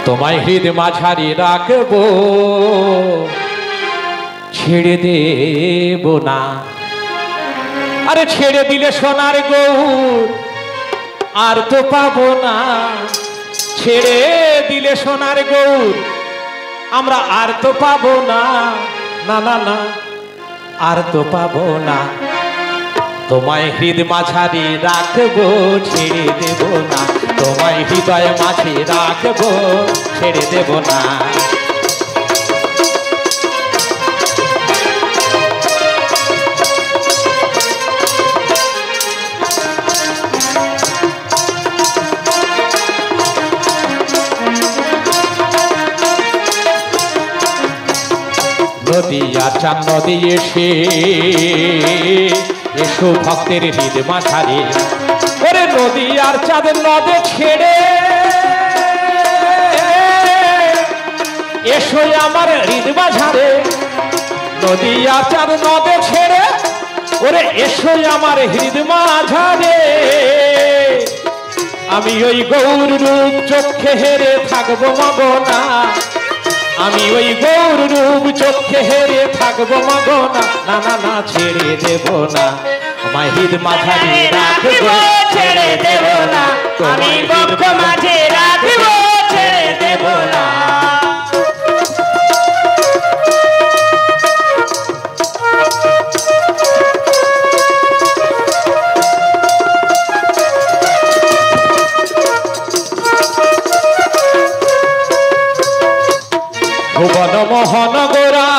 তোমায় হৃদয় মাঝারি রাখবো, ছেড়ে দেব না। আরে ছেড়ে দিলে সোনার গৌর আর তো পাবো না, ছেড়ে দিলে সোনার গৌর আমরা আর তো পাবো না, না না না আর তো পাবো না। তোমায় হৃদয় মাঝারি রাখবো, ছেড়ে দেব না। তোমায় হৃদয় মাঝে রাখবো, ছেড়ে দেব না। নদী আর চাঁদ নদী এসে এসো ভক্তের হৃদয় মাঝারে। ওরে নদী আর চাঁদ নদে ছেড়ে এসো আমার হৃদয় মাঝারে। নদী আর চাঁদ নদে ছেড়ে ওরে এসো আমার হৃদয় মাঝারে। আমি ওই গৌর রূপ চোখে হেরে থাকবো মগনা, আমি ওই গৌর রূপ চোখে হেরে থাকবো মগনা, না না না ছেড়ে দেব না। তোমায় হৃদয় মাঝারে রাখবো, ছেড়ে দেব না। আমি বক্ষ মাঝে রাখবো, ছেড়ে দেব না। ভুবন মোহন গোরা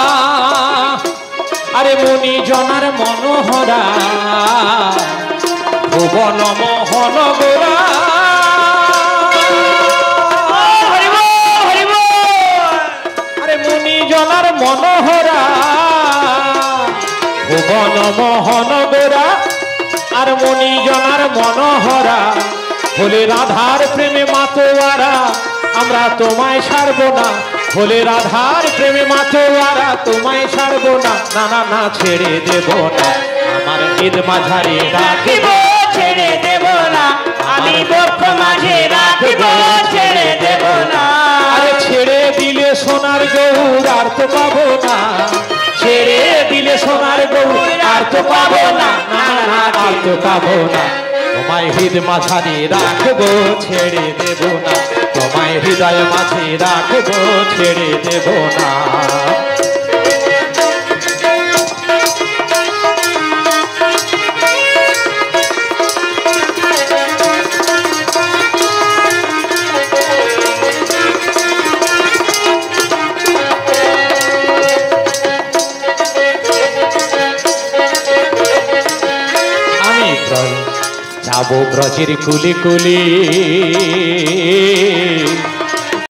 আরে মুনি জনার মনোহরা। ভুবন মোহন গোরা আরে মুনি জনার মনোহরা। ভুবন মোহন গোরা আর মুনি জনার মনোহরা। হলে রাধার প্রেমে মাতোয়ারা আমরা তোমায় ছাড়বো না। হলে রাধার প্রেমে মাতোয়ারা তোমায় ছাড়বো না, না না না ছেড়ে দেব না। আমার হৃদয় মাঝারে রাখবো, ছেড়ে দেব না। আমি বক্ষ মাঝে রাখবো, ছেড়ে দেব না। আরে ছেড়ে দিলে সোনার গৌর আর তো পাবো না, ছেড়ে দিলে সোনার গৌর আর তো পাবো না, না না আর তো পাবো না। তোমায় হৃদয় মাঝারে রাখবো, ছেড়ে দেব না। তোমায় হৃদয় মাঝে রাখবো, ছেড়ে দেব না। যাবো ব্রজের কুলি কুলি